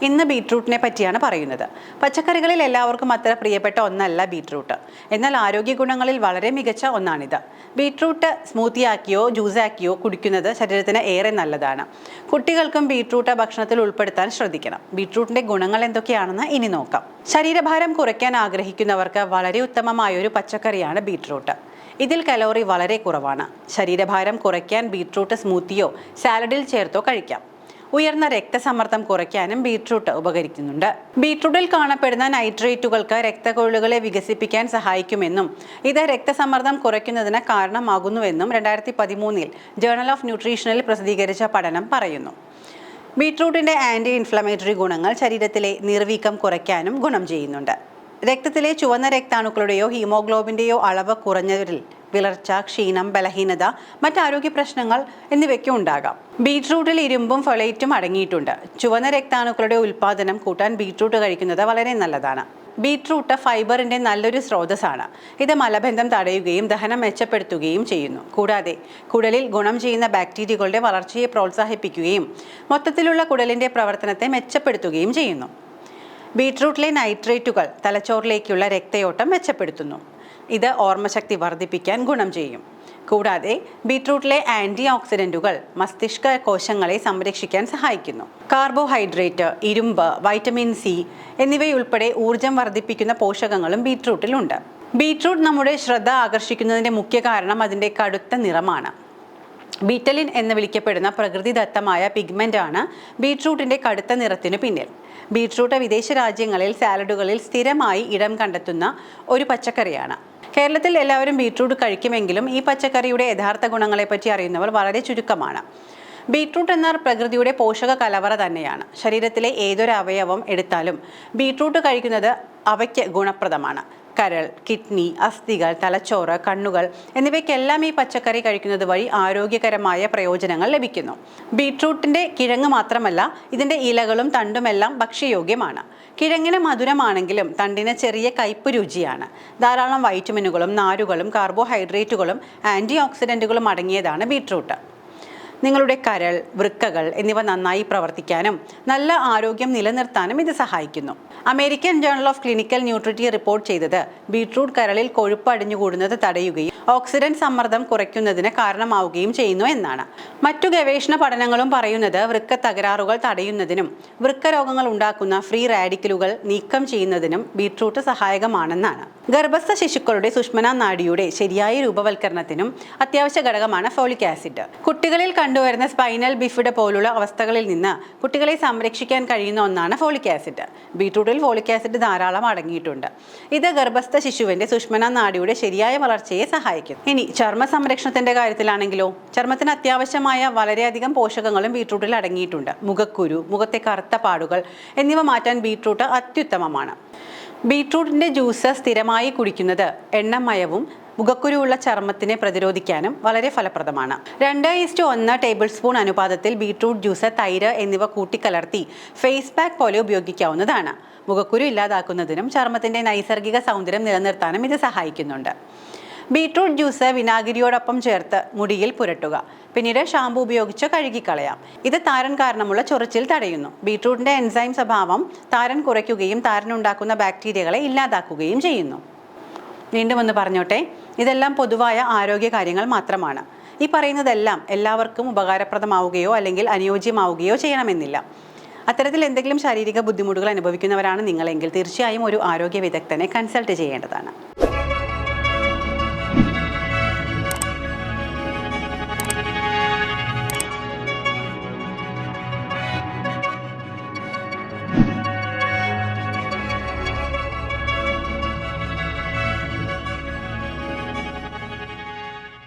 ഇന്ന് ബീട്രൂട്ടിനെ പറ്റിയാണ് പറയുന്നത്. പച്ചക്കറികളിൽ എല്ലാവർക്കും അത്ര പ്രിയപ്പെട്ട ഒന്നല്ല ബീട്രൂട്ട്. എന്നാൽ ആരോഗ്യ ഗുണങ്ങളിൽ വളരെ മികച്ച ഒന്നാണിത്. ബീട്രൂട്ട് സ്മൂത്തിയാക്കിയോ ജ്യൂസാക്കിയോ കുടിക്കുന്നത് ശരീരത്തിന് ഏറെ നല്ലതാണ്. കുട്ടികൾക്കും ബീട്രൂട്ട് ഭക്ഷണത്തിൽ ഉൾപ്പെടുത്താൻ ശ്രദ്ധിക്കണം. ബീട്രൂട്ടിന്റെ ഗുണങ്ങൾ എന്തൊക്കെയാണെന്ന് ഇനി നോക്കാം. ശരീരഭാരം കുറയ്ക്കാൻ ആഗ്രഹിക്കുന്നവർക്ക് വളരെ ഉത്തമമായൊരു പച്ചക്കറിയാണ് ബീട്രൂട്ട്. ഇതിൽ കലോറി വളരെ കുറവാണ്. ശരീരഭാരം കുറയ്ക്കാൻ ബീട്രൂട്ട് സ്മൂത്തിയോ സാലഡിൽ ചേർത്തോ കഴിക്കാം. ഉയർന്ന രക്തസമ്മർദ്ദം കുറയ്ക്കാനും ബീട്രൂട്ട് ഉപകരിക്കുന്നുണ്ട്. ബീട്രൂട്ടിൽ കാണപ്പെടുന്ന നൈട്രേറ്റുകൾക്ക് രക്തക്കൊഴലുകളെ വികസിപ്പിക്കാൻ സഹായിക്കുമെന്നും ഇത് രക്തസമ്മർദ്ദം കുറയ്ക്കുന്നതിന് കാരണമാകുന്നുവെന്നും 2013 ജേണൽ ഓഫ് ന്യൂട്രീഷനിൽ പ്രസിദ്ധീകരിച്ച പഠനം പറയുന്നു. ബീട്രൂട്ടിന്റെ ആന്റി ഇൻഫ്ലമേറ്ററി ഗുണങ്ങൾ ശരീരത്തിലെ നീർവീക്കം കുറയ്ക്കാനും ഗുണം ചെയ്യുന്നുണ്ട്. രക്തത്തിലെ ചുവന്ന രക്താണുക്കളുടെയോ ഹീമോഗ്ലോബിന്റെയോ അളവ് കുറഞ്ഞവരിൽ വിളർച്ച, ക്ഷീണം, ബലഹീനത, മറ്റാരോഗ്യ പ്രശ്നങ്ങൾ എന്നിവയ്ക്കും ഉണ്ടാകാം. ബീട്രൂട്ടിൽ ഇരുമ്പും ഫൊളേറ്റും അടങ്ങിയിട്ടുണ്ട്. ചുവന്ന രക്താണുക്കളുടെ ഉൽപ്പാദനം കൂട്ടാൻ ബീട്രൂട്ട് കഴിക്കുന്നത് വളരെ നല്ലതാണ്. ബീട്രൂട്ട് ഫൈബറിന്റെ നല്ലൊരു സ്രോതസ്സാണ്. ഇത് മലബന്ധം തടയുകയും ദഹനം മെച്ചപ്പെടുത്തുകയും ചെയ്യുന്നു. കൂടാതെ കുടലിൽ ഗുണം ചെയ്യുന്ന ബാക്ടീരിയകളുടെ വളർച്ചയെ പ്രോത്സാഹിപ്പിക്കുകയും മൊത്തത്തിലുള്ള കുടലിന്റെ പ്രവർത്തനത്തെ മെച്ചപ്പെടുത്തുകയും ചെയ്യുന്നു. ബീട്രൂട്ടിലെ നൈട്രേറ്റുകൾ തലച്ചോറിലേക്കുള്ള രക്തയോട്ടം മെച്ചപ്പെടുത്തുന്നു. ഇത് ഓർമ്മശക്തി വർദ്ധിപ്പിക്കാൻ ഗുണം ചെയ്യും. കൂടാതെ ബീട്രൂട്ടിലെ ആന്റി ഓക്സിഡന്റുകൾ മസ്തിഷ്ക കോശങ്ങളെ സംരക്ഷിക്കാൻ സഹായിക്കുന്നു. കാർബോഹൈഡ്രേറ്റ്, ഇരുമ്പ്, വൈറ്റമിൻ സി എന്നിവയുൾപ്പെടെ ഊർജം വർദ്ധിപ്പിക്കുന്ന പോഷകങ്ങളും ബീട്രൂട്ടിലുണ്ട്. ബീട്രൂട്ട് നമ്മുടെ ശ്രദ്ധ ആകർഷിക്കുന്നതിന്റെ മുഖ്യ കാരണം അതിന്റെ കടുത്ത നിറമാണ്. ബീറ്റലിൻ എന്ന് വിളിക്കപ്പെടുന്ന പ്രകൃതിദത്തമായ പിഗ്മെന്റ് ആണ് ബീട്രൂട്ടിന്റെ കടുത്ത നിറത്തിനു പിന്നിൽ. ബീട്രൂട്ട് വിദേശ രാജ്യങ്ങളിൽ സാലഡുകളിൽ സ്ഥിരമായി ഇടം കണ്ടെത്തുന്ന ഒരു പച്ചക്കറിയാണ്. കേരളത്തിൽ എല്ലാവരും ബീട്രൂട്ട് കഴിക്കുമെങ്കിലും ഈ പച്ചക്കറിയുടെ യഥാർത്ഥ ഗുണങ്ങളെപ്പറ്റി അറിയുന്നവർ വളരെ ചുരുക്കമാണ്. ബീട്രൂട്ട് എന്നാൽ പ്രകൃതിയുടെ പോഷക കലവറ തന്നെയാണ്. ശരീരത്തിലെ ഏതൊരു അവയവം എടുത്താലും ബീട്രൂട്ട് കഴിക്കുന്നത് അവയ്ക്ക് ഗുണപ്രദമാണ്. കരൾ, കിഡ്നി, അസ്ഥികൾ, തലച്ചോറ്, കണ്ണുകൾ എന്നിവയ്ക്കെല്ലാം ഈ പച്ചക്കറി കഴിക്കുന്നത് വഴി ആരോഗ്യകരമായ പ്രയോജനങ്ങൾ ലഭിക്കുന്നു. ബീട്രൂട്ടിന്റെ കിഴങ്ങ് മാത്രമല്ല, ഇതിന്റെ ഇലകളും തണ്ടുമെല്ലാം ഭക്ഷ്യയോഗ്യമാണ്. കിഴങ്ങിന് മധുരമാണെങ്കിലും തണ്ടിന് ചെറിയ കയ്പ് രുചിയാണ്. ധാരാളം വൈറ്റമിനുകളും നാരുകളും കാർബോഹൈഡ്രേറ്റുകളും ആന്റി ഓക്സിഡന്റുകളും അടങ്ങിയതാണ് ബീട്രൂട്ട്. നിങ്ങളുടെ കരൾ, വൃക്കകൾ എന്നിവ നന്നായി പ്രവർത്തിക്കാനും നല്ല ആരോഗ്യം നിലനിർത്താനും ഇത് സഹായിക്കുന്നു. American journal of clinical nutrition report ചെയ്തത് ബീട്രൂട്ട് കരളിൽ കൊഴുപ്പ് അടിഞ്ഞുകൂടുന്നത് തടയുകയും ഓക്സിഡന്റ് സമ്മർദ്ദം കുറയ്ക്കുന്നതിന് കാരണമാവുകയും ചെയ്യുന്നു എന്നാണ്. മറ്റു ഗവേഷണ പഠനങ്ങളും പറയുന്നത് വൃക്ക തകരാറുകൾ തടയുന്നതിനും വൃക്ക രോഗങ്ങൾ ഉണ്ടാക്കുന്ന ഫ്രീ റാഡിക്കലുകൾ നീക്കം ചെയ്യുന്നതിനും ബീട്രൂട്ട് സഹായകമാണെന്നാണ്. ഗർഭസ്ഥ ശിശുക്കളുടെ സുഷ്മനാ നാഡിയുടെ ശരിയായ രൂപവൽക്കരണത്തിനും അത്യാവശ്യ ഘടകമാണ് ഫോളിക് ആസിഡ്. കുട്ടികളിൽ കണ്ടുവരുന്ന സ്പൈനൽ ബിഫിഡ് പോലുള്ള അവസ്ഥകളിൽ നിന്ന് കുട്ടികളെ സംരക്ഷിക്കാൻ കഴിയുന്ന ഒന്നാണ് ഫോളിക് ആസിഡ്. ബീട്രൂട്ടിൽ ഫോളിക് ആസിഡ് ധാരാളം അടങ്ങിയിട്ടുണ്ട്. ഇത് ഗർഭസ്ഥ ശിശുവിന്റെ സുഷ്മനാ നാഡിയുടെ ശരിയായ വളർച്ചയെ സഹായിക്കും. ഇനി ചർമ്മ സംരക്ഷണത്തിന്റെ കാര്യത്തിലാണെങ്കിലോ, ചർമ്മത്തിന് അത്യാവശ്യമായ വളരെയധികം പോഷകങ്ങളും ബീട്രൂട്ടിൽ അടങ്ങിയിട്ടുണ്ട്. മുഖക്കുരു, മുഖത്തെ കറുത്ത പാടുകൾ എന്നിവ മാറ്റാൻ ബീട്രൂട്ട് അത്യുത്തമമാണ്. ബീട്രൂട്ടിന്റെ ജ്യൂസ് സ്ഥിരമായി കുടിക്കുന്നത് എണ്ണമയവും മുഖക്കുരുവുള്ള ചർമ്മത്തിനെ പ്രതിരോധിക്കാനും വളരെ ഫലപ്രദമാണ്. 2:1 ടേബിൾ സ്പൂൺ അനുപാതത്തിൽ ബീട്രൂട്ട് ജ്യൂസ്, തൈര് എന്നിവ കൂട്ടിക്കലർത്തി ഫേസ് പാക്ക് പോലെ ഉപയോഗിക്കാവുന്നതാണ്. മുഖക്കുരു ഇല്ലാതാക്കുന്നതിനും ചർമ്മത്തിന്റെ നൈസർഗിക സൗന്ദര്യം നിലനിർത്താനും ഇത് സഹായിക്കുന്നുണ്ട്. ബീട്രൂട്ട് ജ്യൂസ് വിനാഗിരിയോടൊപ്പം ചേർത്ത് മുടിയിൽ പുരട്ടുക. പിന്നീട് ഷാമ്പു ഉപയോഗിച്ച് കഴുകിക്കളയാം. ഇത് താരൻ കാരണമുള്ള ചൊറിച്ചിൽ തടയുന്നു. ബീട്രൂട്ടിന്റെ എൻസൈം സ്വഭാവം താരൻ കുറയ്ക്കുകയും താരനുണ്ടാക്കുന്ന ബാക്ടീരിയകളെ ഇല്ലാതാക്കുകയും ചെയ്യുന്നു. വീണ്ടും ഒന്ന് പറഞ്ഞോട്ടെ, ഇതെല്ലാം പൊതുവായ ആരോഗ്യ കാര്യങ്ങൾ മാത്രമാണ്. ഈ പറയുന്നതെല്ലാം എല്ലാവർക്കും ഉപകാരപ്രദമാവുകയോ അല്ലെങ്കിൽ അനുയോജ്യമാവുകയോ ചെയ്യണമെന്നില്ല. അത്തരത്തിൽ എന്തെങ്കിലും ശാരീരിക ബുദ്ധിമുട്ടുകൾ അനുഭവിക്കുന്നവരാണ് നിങ്ങളെങ്കിൽ തീർച്ചയായും ഒരു ആരോഗ്യ വിദഗ്ധനെ കൺസൾട്ട് ചെയ്യേണ്ടതാണ്.